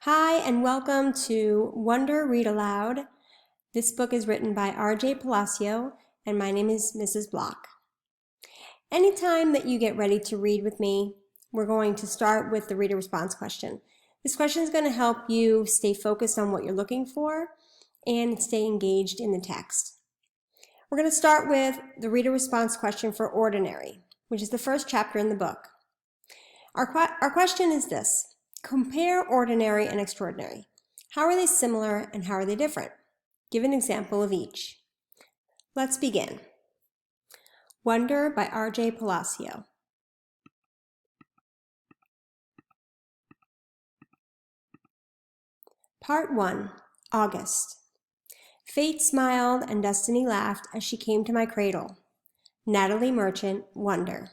Hi, and welcome to Wonder Read Aloud. This book is written by R.J. Palacio, and my name is Mrs. Block. Anytime that you get ready to read with me, we're going to start with the reader response question. This question is going to help you stay focused on what you're looking for and stay engaged in the text. We're going to start with the reader response question for Ordinary, which is the first chapter in the book. Our question is this. Compare ordinary and extraordinary. How are they similar and how are they different? Give an example of each. Let's begin. Wonder by R.J. Palacio. Part 1, August. Fate smiled and destiny laughed as she came to my cradle. Natalie Merchant, Wonder.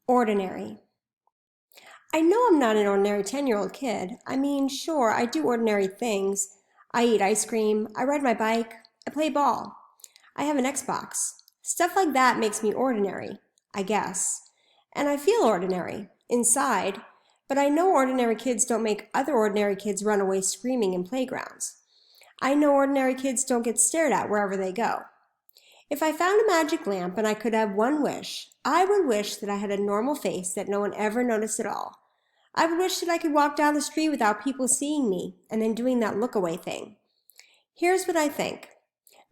Ordinary. I know I'm not an ordinary 10-year-old kid. I mean, sure, I do ordinary things. I eat ice cream, I ride my bike, I play ball. I have an Xbox. Stuff like that makes me ordinary, I guess. And I feel ordinary, inside, but I know ordinary kids don't make other ordinary kids run away screaming in playgrounds. I know ordinary kids don't get stared at wherever they go. If I found a magic lamp and I could have one wish, I would wish that I had a normal face that no one ever noticed at all. I would wish that I could walk down the street without people seeing me and then doing that look away thing. Here's what I think.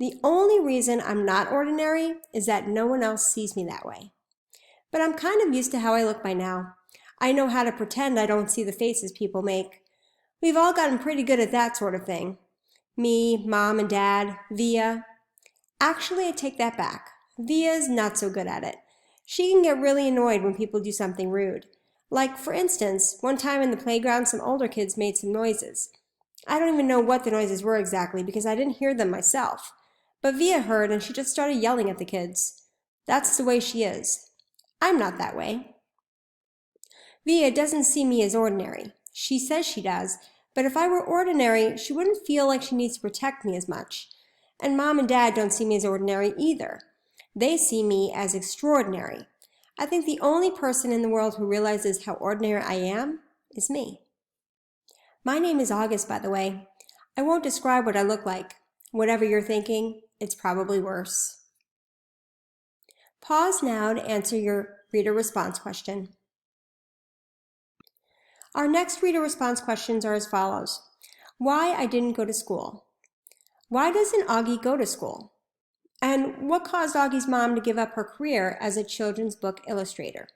The only reason I'm not ordinary is that no one else sees me that way. But I'm kind of used to how I look by now. I know how to pretend I don't see the faces people make. We've all gotten pretty good at that sort of thing. Me, Mom and Dad, Via. Actually, I take that back. Via's not so good at it. She can get really annoyed when people do something rude. Like, for instance, one time in the playground, some older kids made some noises. I don't even know what the noises were exactly because I didn't hear them myself. But Via heard and she just started yelling at the kids. That's the way she is. I'm not that way. Via doesn't see me as ordinary. She says she does, but if I were ordinary, she wouldn't feel like she needs to protect me as much. And Mom and Dad don't see me as ordinary either. They see me as extraordinary. I think the only person in the world who realizes how ordinary I am is me. My name is August, by the way. I won't describe what I look like. Whatever you're thinking, it's probably worse. Pause now to answer your reader response question. Our next reader response questions are as follows. Why I didn't go to school. Why doesn't Augie go to school? And what caused Augie's mom to give up her career as a children's book illustrator?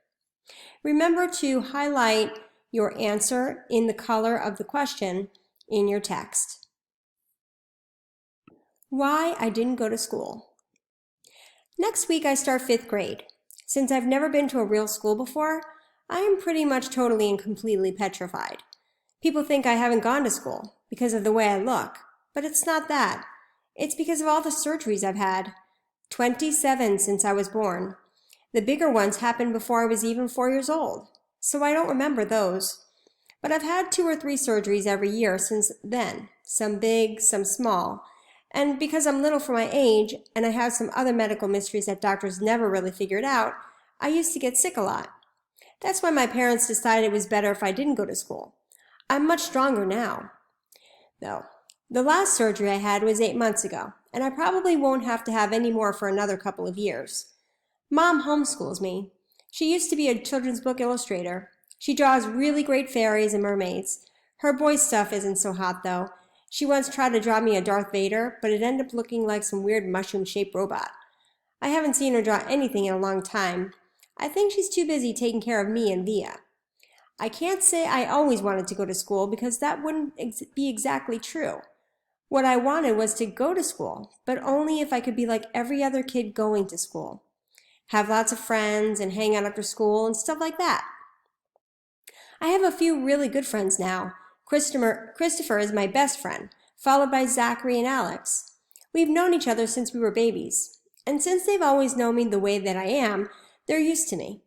Remember to highlight your answer in the color of the question in your text. Why I didn't go to school. Next week I start 5th grade. Since I've never been to a real school before, I am pretty much totally and completely petrified. People think I haven't gone to school because of the way I look, but it's not that. It's because of all the surgeries I've had. 27 since I was born. The bigger ones happened before I was even 4 years old, so I don't remember those. But I've had 2 or 3 surgeries every year since then, some big, some small. And because I'm little for my age, and I have some other medical mysteries that doctors never really figured out, I used to get sick a lot. That's why my parents decided it was better if I didn't go to school. I'm much stronger now, though. The last surgery I had was 8 months ago, and I probably won't have to have any more for another couple of years. Mom homeschools me. She used to be a children's book illustrator. She draws really great fairies and mermaids. Her boy stuff isn't so hot, though. She once tried to draw me a Darth Vader, but it ended up looking like some weird mushroom-shaped robot. I haven't seen her draw anything in a long time. I think she's too busy taking care of me and Via. I can't say I always wanted to go to school because that wouldn't be exactly true. What I wanted was to go to school, but only if I could be like every other kid going to school. Have lots of friends and hang out after school and stuff like that. I have a few really good friends now. Christopher is my best friend, followed by Zachary and Alex. We've known each other since we were babies, and since they've always known me the way that I am, they're used to me.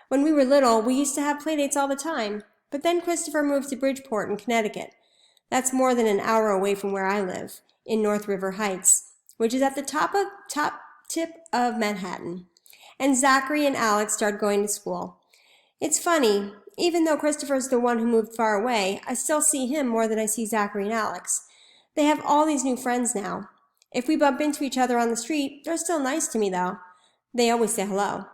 When we were little, we used to have playdates all the time, but then Christopher moved to Bridgeport in Connecticut. That's more than an hour away from where I live, in North River Heights, which is at the top tip of Manhattan. And Zachary and Alex started going to school. It's funny, Even though Christopher's the one who moved far away, I still see him more than I see Zachary and Alex. They have all these new friends now. If we bump into each other on the street, they're still nice to me though. They always say hello.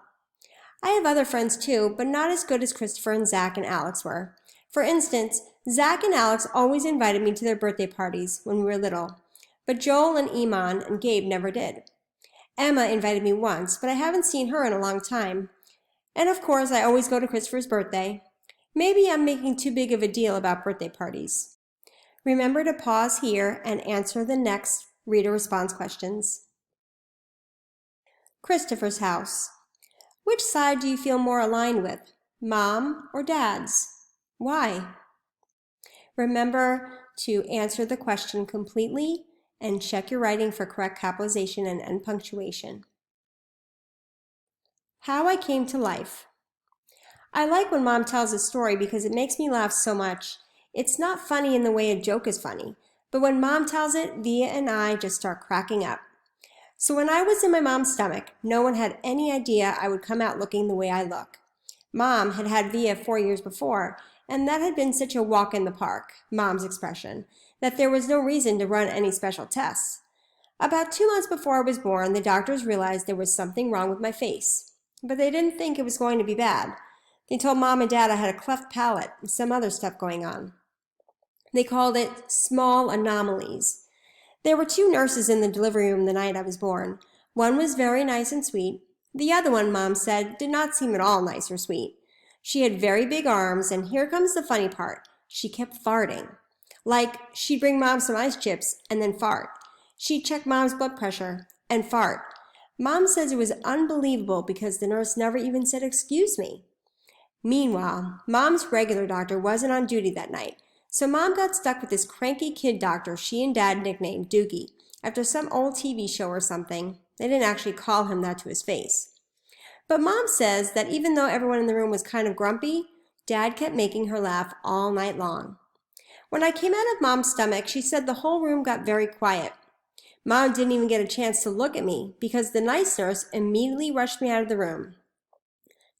I have other friends too, but not as good as Christopher and Zach and Alex were. For instance, Zach and Alex always invited me to their birthday parties when we were little, but Joel and Iman and Gabe never did. Emma invited me once, but I haven't seen her in a long time. And of course, I always go to Christopher's birthday. Maybe I'm making too big of a deal about birthday parties. Remember to pause here and answer the next reader response questions. Christopher's house. Which side do you feel more aligned with, Mom or Dad's? Why? Remember to answer the question completely and check your writing for correct capitalization and end punctuation. How I came to life. I like when Mom tells a story because it makes me laugh so much. It's not funny in the way a joke is funny, but when Mom tells it, Via and I just start cracking up. So when I was in my mom's stomach, no one had any idea I would come out looking the way I look. Mom had had Via 4 years before, and that had been such a walk in the park, Mom's expression, that there was no reason to run any special tests. About 2 months before I was born, the doctors realized there was something wrong with my face, but they didn't think it was going to be bad. They told Mom and Dad I had a cleft palate and some other stuff going on. They called it small anomalies. There were 2 nurses in the delivery room the night I was born. One was very nice and sweet. The other one, Mom said, did not seem at all nice or sweet. She had very big arms, and here comes the funny part. She kept farting. Like, she'd bring Mom some ice chips and then fart. She'd check Mom's blood pressure and fart. Mom says it was unbelievable because the nurse never even said excuse me. Meanwhile, Mom's regular doctor wasn't on duty that night, so Mom got stuck with this cranky kid doctor she and Dad nicknamed Doogie, after some old TV show or something. They didn't actually call him that to his face. But Mom says that even though everyone in the room was kind of grumpy, Dad kept making her laugh all night long. When I came out of Mom's stomach, she said the whole room got very quiet. Mom didn't even get a chance to look at me because the nice nurse immediately rushed me out of the room.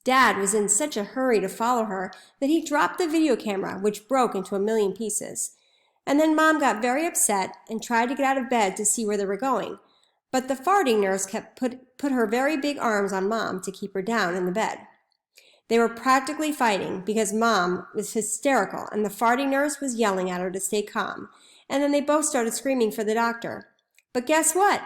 Dad was in such a hurry to follow her that he dropped the video camera, which broke into a million pieces. And then Mom got very upset and tried to get out of bed to see where they were going. But the farting nurse kept put her very big arms on Mom to keep her down in the bed. They were practically fighting because Mom was hysterical and the farting nurse was yelling at her to stay calm. And then they both started screaming for the doctor. But guess what?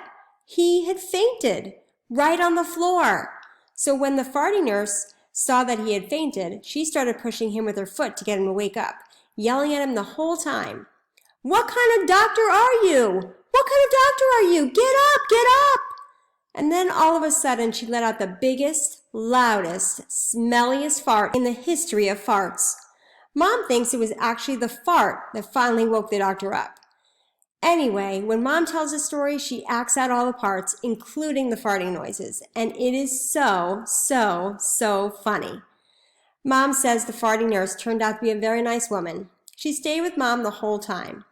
He had fainted right on the floor. So when the farting nurse saw that he had fainted, she started pushing him with her foot to get him to wake up, yelling at him the whole time. "What kind of doctor are you? What kind of doctor are you? Get up, get up!" And then all of a sudden she let out the biggest, loudest, smelliest fart in the history of farts. Mom thinks it was actually the fart that finally woke the doctor up. Anyway, when Mom tells a story, she acts out all the parts, including the farting noises, and it is so funny. Mom says the farting nurse turned out to be a very nice woman. She stayed with Mom the whole time.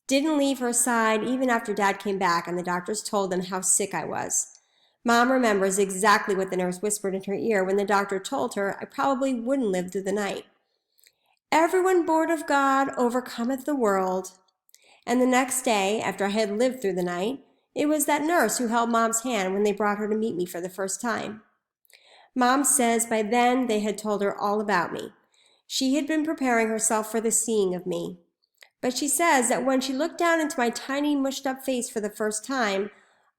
Didn't leave her side even after Dad came back and the doctors told them how sick I was. Mom remembers exactly what the nurse whispered in her ear when the doctor told her I probably wouldn't live through the night. "Everyone born of God overcometh the world." And the next day, after I had lived through the night, it was that nurse who held Mom's hand when they brought her to meet me for the first time. Mom says by then they had told her all about me. She had been preparing herself for the seeing of me. But she says that when she looked down into my tiny, mushed-up face for the first time,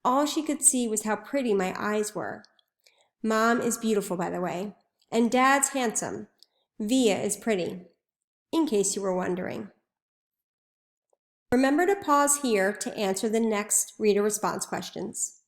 all she could see was how pretty my eyes were. Mom is beautiful, by the way, and Dad's handsome. Via is pretty, in case you were wondering. Remember to pause here to answer the next reader response questions.